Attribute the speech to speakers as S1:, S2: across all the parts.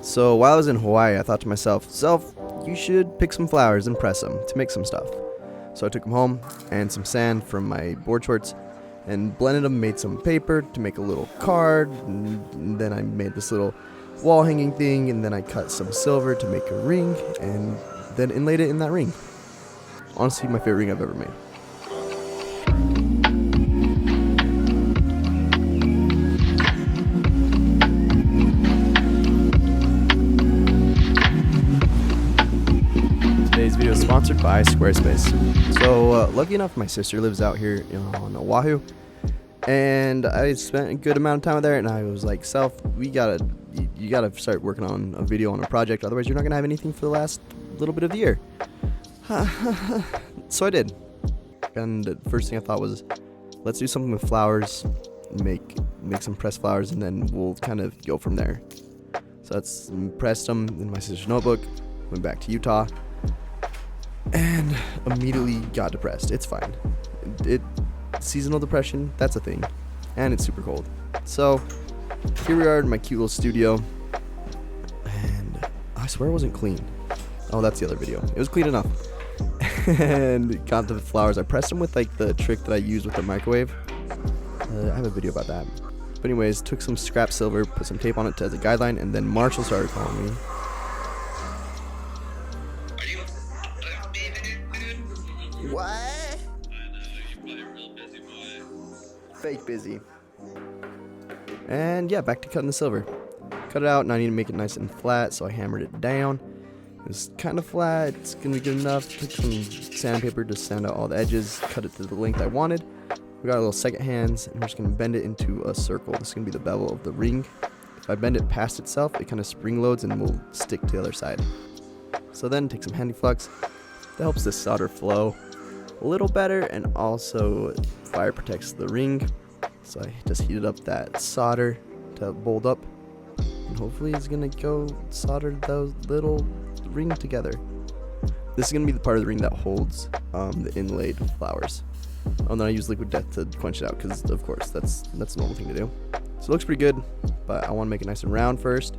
S1: So while I was in Hawaii, I thought to myself, Self, you should pick some flowers and press them to make some stuff. So I took them home and some sand from my board shorts and blended them, made some paper to make a little card, and then I made this little wall hanging thing, and then I cut some silver to make a ring, and then inlaid it in that ring. Honestly, my favorite ring I've ever made. Today's video is sponsored by Squarespace. So, lucky enough, my sister lives out here on Oahu, and I spent a good amount of time there, and I was like, Self, you gotta start working on a video on a project, otherwise you're not gonna have anything for the last little bit of the year. So I did, and the first thing I thought was, let's do something with flowers, make some pressed flowers, and then we'll kind of go from there. So that's pressed them in my sister's notebook, went back to Utah, and immediately got depressed. It's fine. Seasonal depression, that's a thing, and it's super cold. So here we are in my cute little studio, and I swear it wasn't clean. Oh, that's the other video. It was clean enough. And got the flowers. I pressed them with like the trick that I use with the microwave. I have a video about that. But anyways, took some scrap silver, put some tape on it as a guideline, and then Marshall started calling me. What?
S2: I know, you're probably a real busy boy.
S1: Fake busy. And yeah, back to cutting the silver. Cut it out, and I need to make it nice and flat, so I hammered it down. It's kind of flat, it's gonna be good enough. Took some sandpaper to sand out all the edges, cut it to the length I wanted. We got a little second hands, and we're just gonna bend it into a circle. This is gonna be the bevel of the ring. If I bend it past itself, it kind of spring loads and will stick to the other side. So then take some handy flux. That helps the solder flow a little better, and also fire protects the ring. So I just heated up that solder to bolt up, and hopefully it's gonna go solder those little ring together. This is gonna be the part of the ring that holds the inlaid flowers. Oh, and then I use liquid death to quench it out, because of course that's a normal thing to do. So it looks pretty good, but I want to make it nice and round first.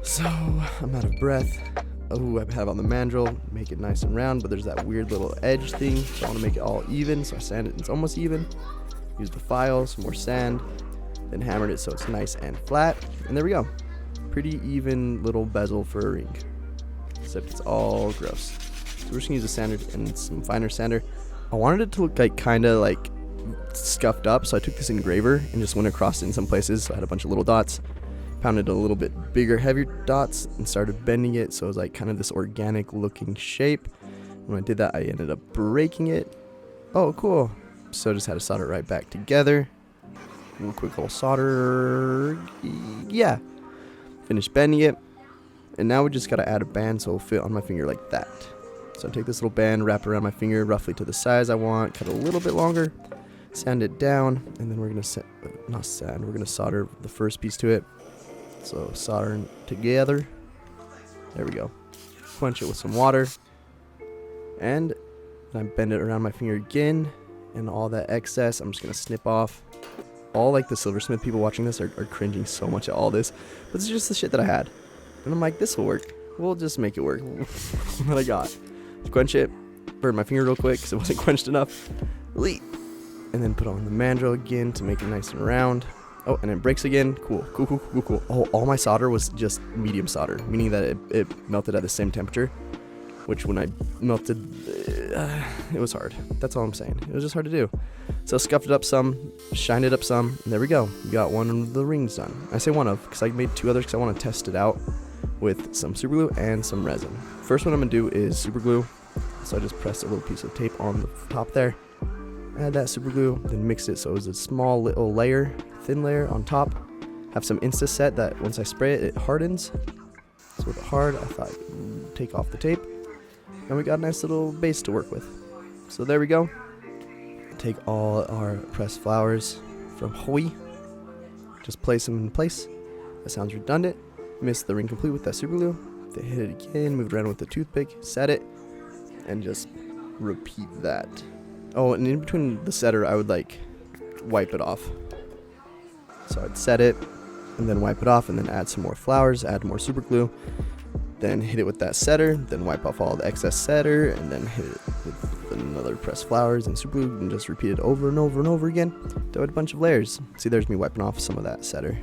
S1: So I'm out of breath. Oh, I have on the mandrel, make it nice and round, but there's that weird little edge thing, so I want to make it all even, so I sand it, and it's almost even. Use the file, some more sand, then hammered it so it's nice and flat, and there we go. Pretty even little bezel for a ring, except it's all gross. So we're just gonna use a sander and some finer sander. I wanted it to look like kind of like scuffed up, so I took this engraver and just went across it in some places, so I had a bunch of little dots. Pounded a little bit bigger, heavier dots, and started bending it so it was like kind of this organic looking shape. When I did that, I ended up breaking it. Oh, cool. So I just had to solder it right back together. A little quick little solder. Yeah. Finished bending it. And now we just gotta add a band so it'll fit on my finger like that. So I take this little band, wrap it around my finger roughly to the size I want, cut it a little bit longer, sand it down, and then we're gonna we're gonna solder the first piece to it. So soldering together. There we go. Quench it with some water. And I bend it around my finger again. And all that excess, I'm just going to snip off. All like the silversmith people watching this are cringing so much at all this. But it's just the shit that I had. And I'm like, this will work. We'll just make it work. What I got. Quench it. Burn my finger real quick because it wasn't quenched enough. Elite. And then put on the mandrel again to make it nice and round. Oh, and it breaks again. Cool. Oh, all my solder was just medium solder, meaning that it melted at the same temperature, which when I melted, it was hard. That's all I'm saying. It was just hard to do. So scuffed it up some, shined it up some, and there we go. We got one of the rings done. I say one of, because I made two others because I want to test it out with some super glue and some resin. First one I'm going to do is super glue. So I just pressed a little piece of tape on the top there. Add that super glue, then mix it so it's a small little layer, thin layer on top. Have some Insta set that once I spray it, it hardens. So with it hard, I thought I'd take off the tape. And we got a nice little base to work with. So there we go. Take all our pressed flowers from Hawaii. Just place them in place. That sounds redundant. Missed the ring complete with that super glue. Then hit it again, moved around with the toothpick, set it, and just repeat that. Oh, and in between the setter, I would like wipe it off. So I'd set it, and then wipe it off, and then add some more flowers, add more super glue, then hit it with that setter, then wipe off all the excess setter, and then hit it with another pressed flowers and super glue, and just repeat it over and over and over again. Do a bunch of layers. See, there's me wiping off some of that setter,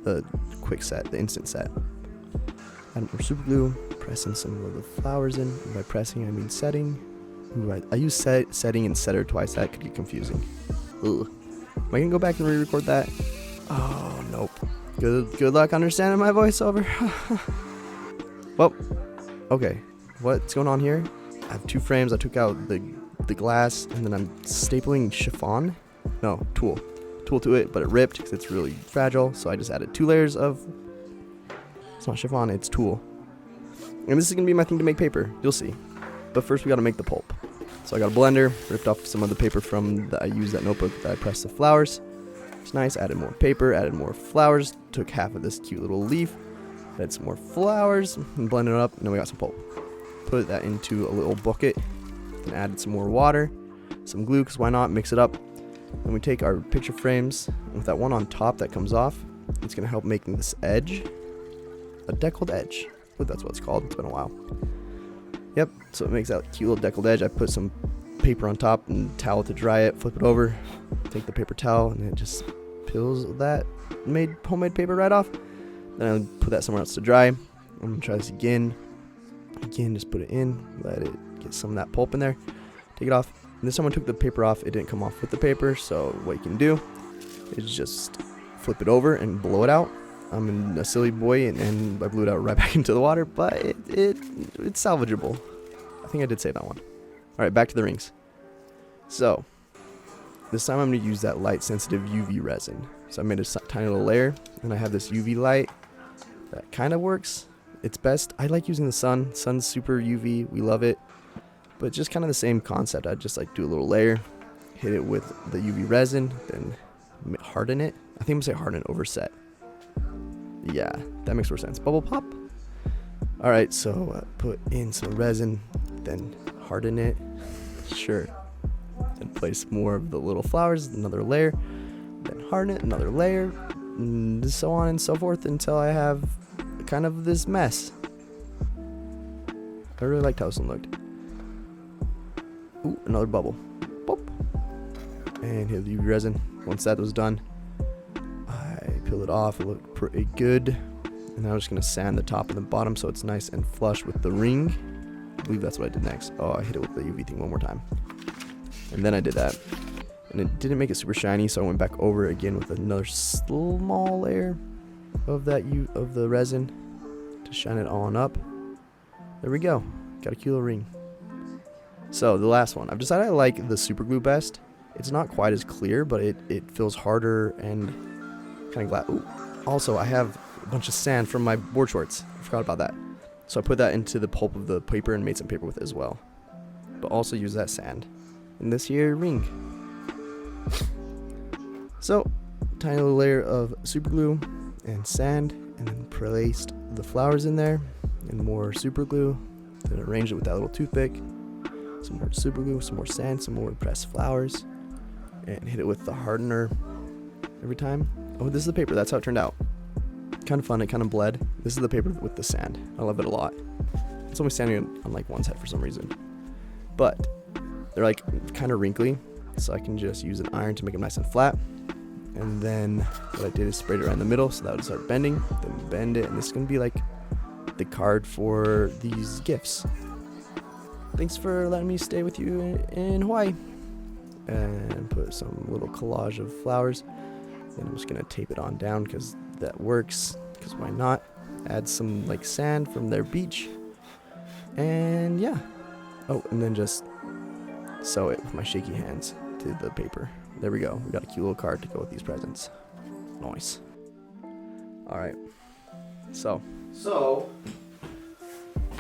S1: the quick set, the instant set. Add more super glue, pressing some of the flowers in. And by pressing, I mean setting. Ooh, I use setting and setter twice. That could get confusing. Ugh. Am I gonna go back and re-record that? Oh, nope. Good luck understanding my voiceover. Well, okay. What's going on here? I have 2 frames. I took out the glass, and then I'm stapling chiffon. No, tulle to it, but it ripped because it's really fragile. So I just added 2 layers of. It's not chiffon, it's tulle. And this is gonna be my thing to make paper. You'll see. But first, we gotta make the pulp. So I got a blender, ripped off some of the paper from that I used that notebook that I pressed the flowers. It's nice. Added more paper, added more flowers. Took half of this cute little leaf, added some more flowers, and blended it up. And then we got some pulp. Put that into a little bucket. Then added some more water, some glue, because why not? Mix it up. Then we take our picture frames, and with that one on top that comes off, it's gonna help making this edge a deckled edge. But that's what it's called. It's been a while. Yep, so it makes that cute little deckled edge. I put some paper on top and towel to dry it, flip it over, take the paper towel, and it just peels that homemade paper right off. Then I'll put that somewhere else to dry. I'm gonna try this again. Just put it in, let it get some of that pulp in there, take it off. And this time I took the paper off, it didn't come off with the paper, so what you can do is just flip it over and blow it out. I'm a silly boy, and I blew it out right back into the water, but it's salvageable. I think I did say that one. Alright, back to the rings. So, this time I'm going to use that light sensitive UV resin. So I made a tiny little layer, and I have this UV light that kind of works. It's best. I like using the sun. Sun's super UV. We love it. But just kind of the same concept. I just like do a little layer, hit it with the UV resin, then harden it. I think I'm going to say harden over set. Yeah, that makes more sense. Bubble pop. Alright, so put in some resin, then harden it. Sure. Then place more of the little flowers, another layer, then harden it, another layer, and so on and so forth until I have kind of this mess. I really liked how this one looked. Ooh, another bubble. Boop. And hit the UV resin. Once that was done, I peel it off. It looked pretty good. And now I'm just going to sand the top and the bottom so it's nice and flush with the ring. I believe that's what I did next. Oh, I hit it with the UV thing one more time. And then I did that. And it didn't make it super shiny, so I went back over it again with another small layer of the resin to shine it on up. There we go. Got a cute little ring. So the last one. I've decided I like the super glue best. It's not quite as clear, but it feels harder and kind of glass. Ooh. Also, I have a bunch of sand from my board shorts. I forgot about that. So I put that into the pulp of the paper and made some paper with it as well. But also use that sand in this here ring. So, tiny little layer of super glue and sand, and then placed the flowers in there and more super glue. Then arranged it with that little toothpick. Some more super glue, some more sand, some more pressed flowers, and hit it with the hardener every time. Oh, this is the paper. That's how it turned out. Kind of fun. It kind of bled. This is the paper with the sand. I love it a lot. It's only standing on like one side for some reason, but they're like kind of wrinkly, so I can just use an iron to make them nice and flat. And then what I did is sprayed it around the middle so that would start bending. Then bend it, and this is gonna be like the card for these gifts. Thanks for letting me stay with you in Hawaii. And put some little collage of flowers. Then I'm just gonna tape it on down because that works. Because why not? Add some like sand from their beach. And yeah. Oh, and then just sew it with my shaky hands to the paper. There we go. We got a cute little card to go with these presents. Nice. Alright. So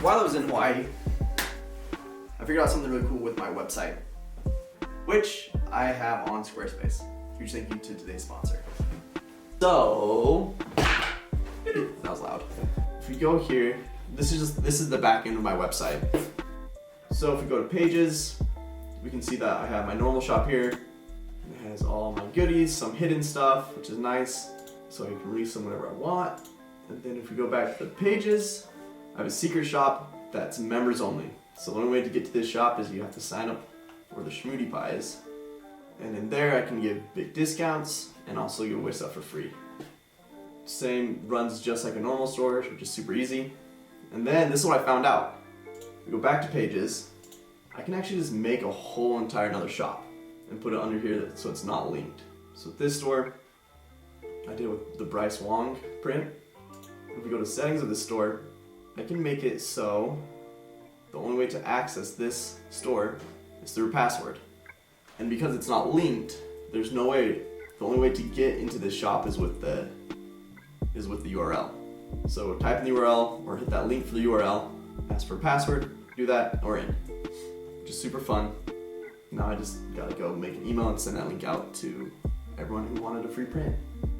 S1: while I was in Hawaii, I figured out something really cool with my website, which I have on Squarespace. Huge thank you to today's sponsor. So, that was loud. If we go here, this is the back end of my website. So if we go to pages, we can see that I have my normal shop here. It has all my goodies, some hidden stuff, which is nice. so I can release them whenever I want. And then if we go back to the pages, I have a secret shop that's members only. So the only way to get to this shop is you have to sign up for the Shmoxd Pies. And in there I can give big discounts and also give away stuff for free. Same runs just like a normal store, which is super easy. And then this is what I found out. We go back to pages, I can actually just make a whole entire another shop and put it under here so it's not linked. So with this store, I did it with the Bryce Wong print. If we go to settings of the store, I can make it so the only way to access this store is through a password. And because it's not linked, there's no way, the only way to get into this shop is with the URL. So type in the URL or hit that link for the URL, ask for a password, do that, or in. Which is super fun. Now I just gotta go make an email and send that link out to everyone who wanted a free print.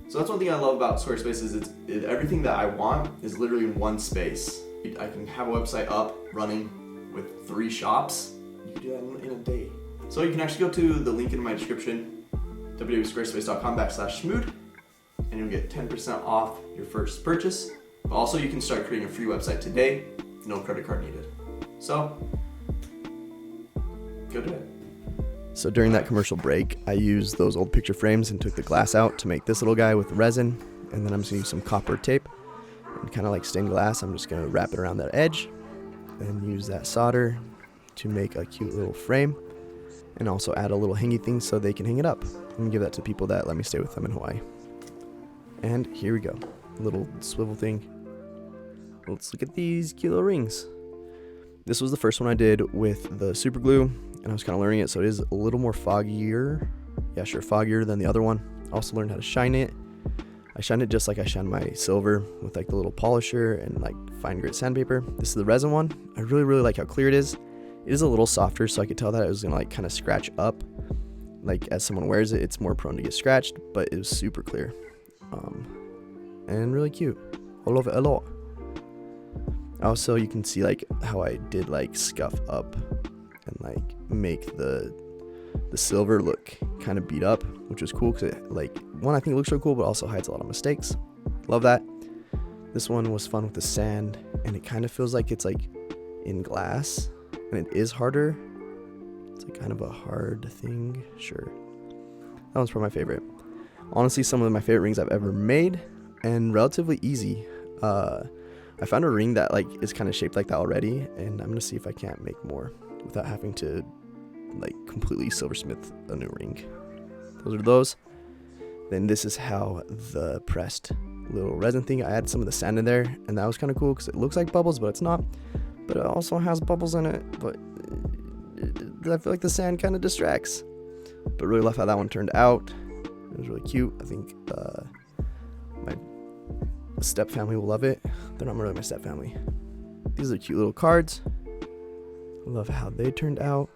S1: So that's one thing I love about Squarespace is everything that I want is literally in one space. I can have a website up, running with 3 shops. You can do that in a day. So you can actually go to the link in my description, www.squarespace.com/Shmoxd, and you'll get 10% off your first purchase. But also you can start creating a free website today, no credit card needed. So, go do it. So during that commercial break, I used those old picture frames and took the glass out to make this little guy with resin. And then I'm just gonna use some copper tape and kind of like stained glass. I'm just gonna wrap it around that edge and use that solder to make a cute little frame and also add a little hangy thing so they can hang it up. I'm gonna give that to people that let me stay with them in Hawaii. And here we go, a little swivel thing. Let's look at these cute little rings. This was the first one I did with the super glue, and I was kind of learning it, so it is a little more foggier. Yeah, sure, foggier than the other one. I also learned how to shine it. I shine it just like I shine my silver with like the little polisher and like fine grit sandpaper. This is the resin one. I really like how clear it is. It is a little softer, so I could tell that it was gonna like kind of scratch up. Like as someone wears it, it's more prone to get scratched, but it was super clear. And really cute. I love it a lot. Also, you can see like how I did like scuff up and like make the silver look kind of beat up, which was cool because it like, one, I think it looks so cool, but also hides a lot of mistakes. Love that. This one was fun with the sand, and it kind of feels like it's like in glass, and it is harder. It's like kind of a hard thing. Sure. That one's probably my favorite. Honestly, some of my favorite rings I've ever made, and relatively easy. I found a ring that like is kind of shaped like that already, and I'm gonna see if I can't make more without having to like completely silversmith a new ring. Those are those. Then this is how the pressed little resin thing, I added some of the sand in there, and that was kind of cool because it looks like bubbles, but it's not. But it also has bubbles in it, but I feel like the sand kind of distracts. But really love how that one turned out. It was really cute. I think my step family will love it. They're not really my step family. These are cute little cards. Love how they turned out.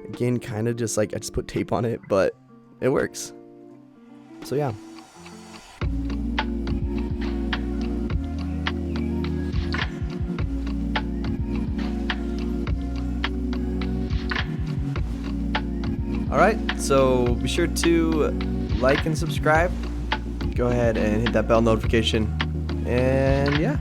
S1: Again, kind of just like I just put tape on it, but it works. So yeah. Alright, so be sure to like and subscribe. Go ahead and hit that bell notification. And yeah.